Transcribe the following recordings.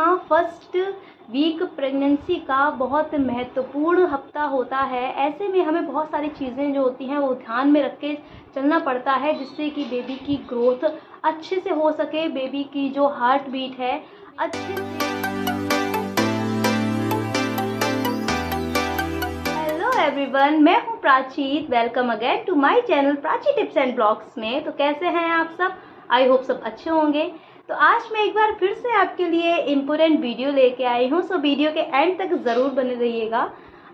हाँ, first week pregnancy का बहुत महत्वपूर्ण हफ्ता होता है। ऐसे में हमें बहुत सारी चीज़ें जो होती हैं वो ध्यान में रख के चलना पड़ता है, जिससे कि बेबी की ग्रोथ अच्छे से हो सके, बेबी की जो हार्ट बीट है अच्छे से। हेलो एवरीवन, मैं हूँ Prachi. Welcome again to my channel Prachi tips and blogs में। तो कैसे हैं आप सब? आई होप सब अच्छे होंगे। तो आज मैं एक बार फिर से आपके लिए इम्पोर्टेंट वीडियो लेके आई हूँ, सो वीडियो के एंड तक ज़रूर बने रहिएगा।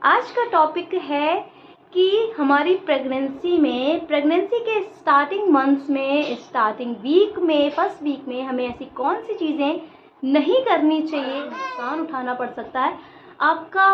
आज का टॉपिक है कि हमारी प्रेगनेंसी के स्टार्टिंग मंथ्स में, स्टार्टिंग वीक में, फर्स्ट वीक में हमें ऐसी कौन सी चीज़ें नहीं करनी चाहिए, नुकसान उठाना पड़ सकता है। आपका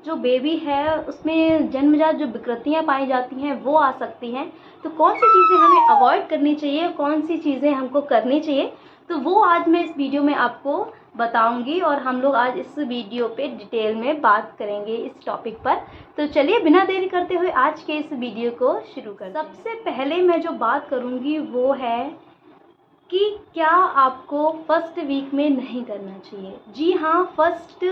जो बेबी है उसमें जन्मजात जो विकृतियाँ पाई जाती हैं वो आ सकती हैं। तो कौन सी चीज़ें हमें अवॉइड करनी चाहिए, कौन सी चीज़ें हमको करनी चाहिए, तो वो आज मैं इस वीडियो में आपको बताऊंगी और हम लोग आज इस वीडियो पे डिटेल में बात करेंगे इस टॉपिक पर। तो चलिए बिना देरी करते हुए आज के इस वीडियो को शुरू करते हैं। सबसे पहले मैं जो बात करूंगी वो है कि क्या आपको फर्स्ट वीक में नहीं करना चाहिए। जी हाँ, फर्स्ट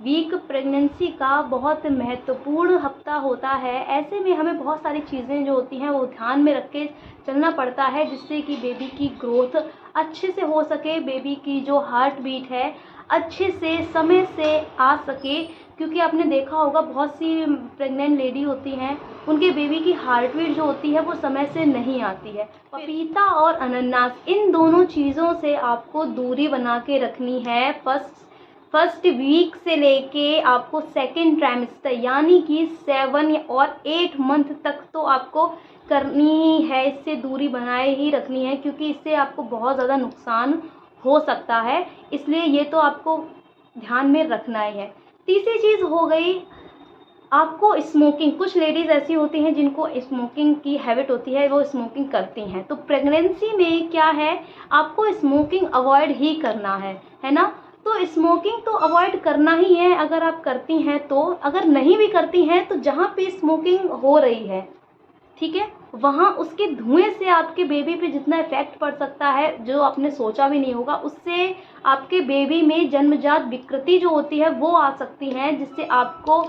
वीक प्रेगनेंसी का बहुत महत्वपूर्ण हफ्ता होता है। ऐसे में हमें बहुत सारी चीज़ें जो होती हैं वो ध्यान में रख के चलना पड़ता है, जिससे कि बेबी की ग्रोथ अच्छे से हो सके, बेबी की जो हार्ट बीट है अच्छे से समय से आ सके। क्योंकि आपने देखा होगा बहुत सी प्रेग्नेंट लेडी होती हैं, उनके बेबी की हार्ट बीट जो होती है वो समय से नहीं आती है। पपीता और अनानास, इन दोनों चीज़ों से आपको दूरी बना के रखनी है। फर्स्ट वीक से लेके आपको सेकेंड ट्राइमेस्टर यानी कि 7 और 8 मंथ तक तो आपको करनी है, इससे दूरी बनाए ही रखनी है, क्योंकि इससे आपको बहुत ज़्यादा नुकसान हो सकता है। इसलिए ये तो आपको ध्यान में रखना ही है। तीसरी चीज़ हो गई आपको स्मोकिंग। कुछ लेडीज़ ऐसी होती हैं जिनको स्मोकिंग की हैबिट होती है, वो स्मोकिंग करती हैं। तो प्रेगनेंसी में क्या है, आपको स्मोकिंग अवॉइड ही करना है ना। तो स्मोकिंग तो अवॉइड करना ही है अगर आप करती हैं तो। अगर नहीं भी करती हैं तो जहाँ पे स्मोकिंग हो रही है, ठीक है, वहाँ उसके धुएं से आपके बेबी पे जितना इफेक्ट पड़ सकता है जो आपने सोचा भी नहीं होगा, उससे आपके बेबी में जन्मजात विकृति जो होती है वो आ सकती हैं, जिससे आपको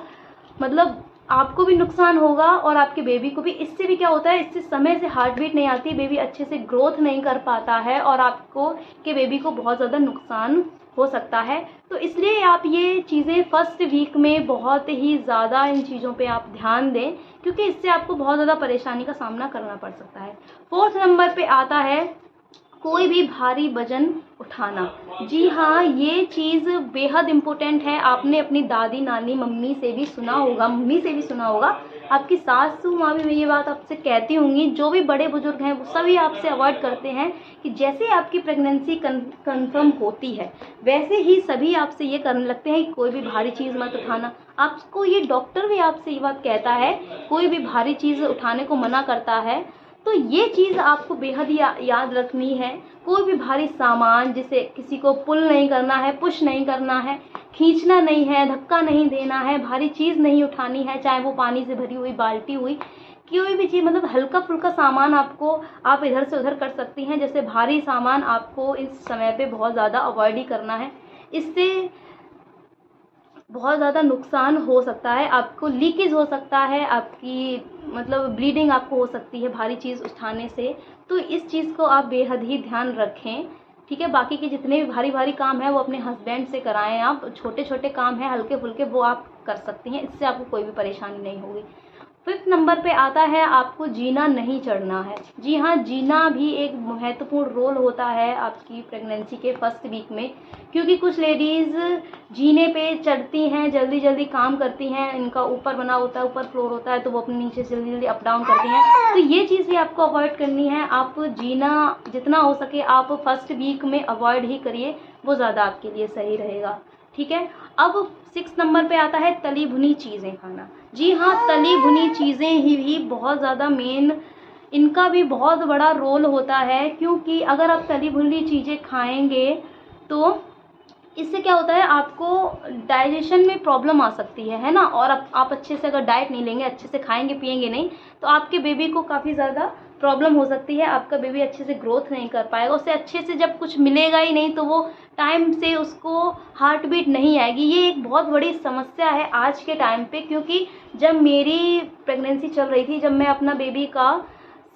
आपको भी नुकसान होगा और आपके बेबी को भी। इससे भी क्या होता है, इससे समय से हार्ट बीट नहीं आती, बेबी अच्छे से ग्रोथ नहीं कर पाता है और आपको के बेबी को बहुत ज़्यादा नुकसान हो सकता है। तो इसलिए आप ये चीज़ें फर्स्ट वीक में बहुत ही ज़्यादा इन चीज़ों पे आप ध्यान दें, क्योंकि इससे आपको बहुत ज़्यादा परेशानी का सामना करना पड़ सकता है। 4th नंबर पे आता है कोई भी भारी वजन उठाना। जी हाँ, ये चीज़ बेहद इम्पोर्टेंट है। आपने अपनी दादी, नानी, मम्मी से भी सुना होगा, आपकी सासू माँ भी ये बात आपसे कहती होंगी। जो भी बड़े बुजुर्ग हैं वो सभी आपसे अवॉइड करते हैं कि जैसे आपकी प्रेगनेंसी कंफर्म होती है वैसे ही सभी आपसे ये करने लगते हैं कि कोई भी भारी चीज़ मत उठाना। आपको ये डॉक्टर भी आपसे ये बात कहता है, कोई भी भारी चीज़ उठाने को मना करता है। तो ये चीज़ आपको बेहद याद रखनी है। कोई भी भारी सामान, जिसे किसी को पुल नहीं करना है, पुश नहीं करना है, खींचना नहीं है, धक्का नहीं देना है, भारी चीज़ नहीं उठानी है, चाहे वो पानी से भरी हुई बाल्टी हुई, कोई भी चीज़, हल्का फुल्का सामान आप इधर से उधर कर सकती हैं। जैसे भारी सामान आपको इस समय पे बहुत ज़्यादा अवॉइड ही करना है। इससे बहुत ज़्यादा नुकसान हो सकता है, आपको लीकेज हो सकता है, आपकी ब्लीडिंग आपको हो सकती है भारी चीज़ उठाने से। तो इस चीज़ को आप बेहद ही ध्यान रखें, ठीक है। बाकी के जितने भी भारी भारी काम है वो अपने हस्बैंड से कराएं। आप छोटे छोटे काम हैं हल्के फुल्के वो आप कर सकती हैं, इससे आपको कोई भी परेशानी नहीं होगी। 5th नंबर पे आता है आपको जीना नहीं चढ़ना है। जी हाँ, जीना भी एक महत्वपूर्ण रोल होता है आपकी प्रेगनेंसी के फर्स्ट वीक में, क्योंकि कुछ लेडीज़ जीने पे चढ़ती हैं, जल्दी जल्दी काम करती हैं, इनका ऊपर बना होता है, ऊपर फ्लोर होता है, तो वो अपने नीचे से जल्दी जल्दी अप डाउन करती हैं। तो ये चीज़ भी आपको अवॉइड करनी है। आप जीना जितना हो सके आप फर्स्ट वीक में अवॉइड ही करिए, वो ज़्यादा आपके लिए सही रहेगा, ठीक है। अब 6 नंबर पे आता है तली भुनी चीज़ें खाना। जी हाँ, तली भुनी चीज़ें ही भी बहुत ज़्यादा इनका भी बहुत बड़ा रोल होता है, क्योंकि अगर आप तली भुनी चीज़ें खाएंगे तो इससे क्या होता है, आपको डाइजेशन में प्रॉब्लम आ सकती है ना। और आप अच्छे से अगर डाइट नहीं लेंगे, अच्छे से खाएंगे पिएंगे नहीं, तो आपके बेबी को काफ़ी ज़्यादा प्रॉब्लम हो सकती है, आपका बेबी अच्छे से ग्रोथ नहीं कर पाएगा, उसे अच्छे से जब कुछ मिलेगा ही नहीं तो वो टाइम से उसको हार्ट बीट नहीं आएगी। ये एक बहुत बड़ी समस्या है आज के टाइम पे, क्योंकि जब मेरी प्रेगनेंसी चल रही थी, जब मैं अपना बेबी का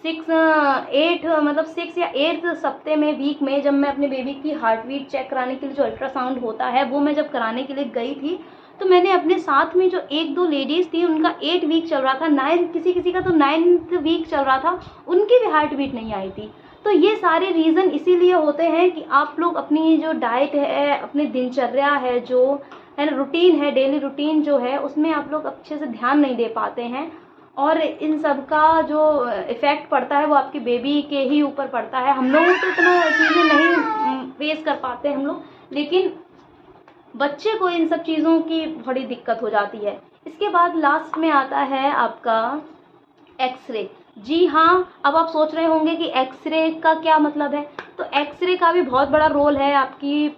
6 या 8 सप्ते में, वीक में, जब मैं अपने बेबी की हार्ट बीट चेक कराने के लिए, जो अल्ट्रासाउंड होता है वो मैं जब कराने के लिए गई थी, तो मैंने अपने साथ में जो 1-2 लेडीज़ थी, उनका 8 वीक चल रहा था, 9 किसी का तो 9th वीक चल रहा था, उनकी भी हार्ट बीट नहीं आई थी। तो ये सारे रीज़न इसीलिए होते हैं कि आप लोग अपनी जो डाइट है, अपनी दिनचर्या है, जो है ना रूटीन है, डेली रूटीन जो है, उसमें आप लोग अच्छे से ध्यान नहीं दे पाते हैं, और इन सब का जो इफ़ेक्ट पड़ता है वो आपके बेबी के ही ऊपर पड़ता है। हम लोग तो इतना चीज़ें नहीं फेस कर पाते हम लोग, लेकिन बच्चे को इन सब चीज़ों की बड़ी दिक्कत हो जाती है। इसके बाद लास्ट में आता है आपका एक्सरे। जी हाँ, अब आप सोच रहे होंगे कि एक्सरे का क्या मतलब है। तो एक्सरे का भी बहुत बड़ा रोल है आपकी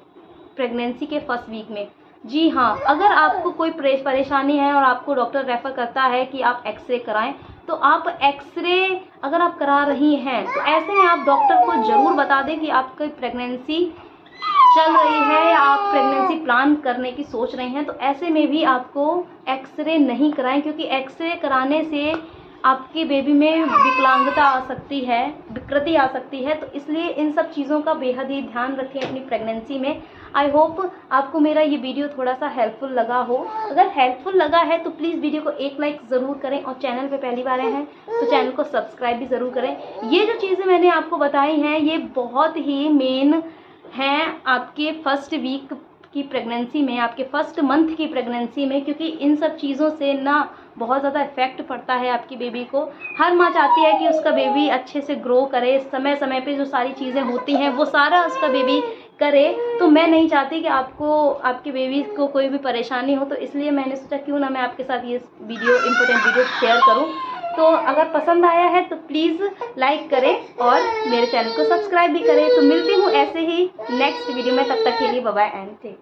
प्रेगनेंसी के फर्स्ट वीक में। जी हाँ, अगर आपको कोई परेशानी है और आपको डॉक्टर रेफ़र करता है कि आप एक्सरे कराएं, तो आप एक्सरे अगर आप करा रही हैं तो ऐसे में आप डॉक्टर को ज़रूर बता दें कि आपकी प्रेगनेंसी चल रही है या आप प्रेगनेंसी प्लान करने की सोच रही हैं। तो ऐसे में भी आपको एक्सरे नहीं कराएं, क्योंकि एक्सरे कराने से आपके बेबी में विकलांगता आ सकती है, विकृति आ सकती है। तो इसलिए इन सब चीज़ों का बेहद ही ध्यान रखें अपनी प्रेगनेंसी में। आई होप आपको मेरा ये वीडियो थोड़ा सा हेल्पफुल लगा हो। अगर हेल्पफुल लगा है तो प्लीज़ वीडियो को एक लाइक ज़रूर करें, और चैनल पे पहली बार आए हैं तो चैनल को सब्सक्राइब भी ज़रूर करें। ये जो चीज़ें मैंने आपको बताई हैं, ये बहुत ही मेन हैं आपके फर्स्ट वीक की प्रेगनेंसी में, आपके फर्स्ट मंथ की प्रेगनेंसी में, क्योंकि इन सब चीज़ों से ना बहुत ज़्यादा इफेक्ट पड़ता है आपकी बेबी को। हर माँ चाहती है कि उसका बेबी अच्छे से ग्रो करे, समय समय पे जो सारी चीज़ें होती हैं वो सारा उसका बेबी करे। तो मैं नहीं चाहती कि आपको, आपके बेबी को कोई भी परेशानी हो, तो इसलिए मैंने सोचा क्यों ना मैं आपके साथ ये वीडियो, इम्पोर्टेंट वीडियो शेयर करूँ। तो अगर पसंद आया है तो प्लीज़ लाइक करें और मेरे चैनल को सब्सक्राइब भी करें। तो मिलती हूँ ऐसे ही नेक्स्ट वीडियो में, तब तक के लिए बाय बाय एंड टेक।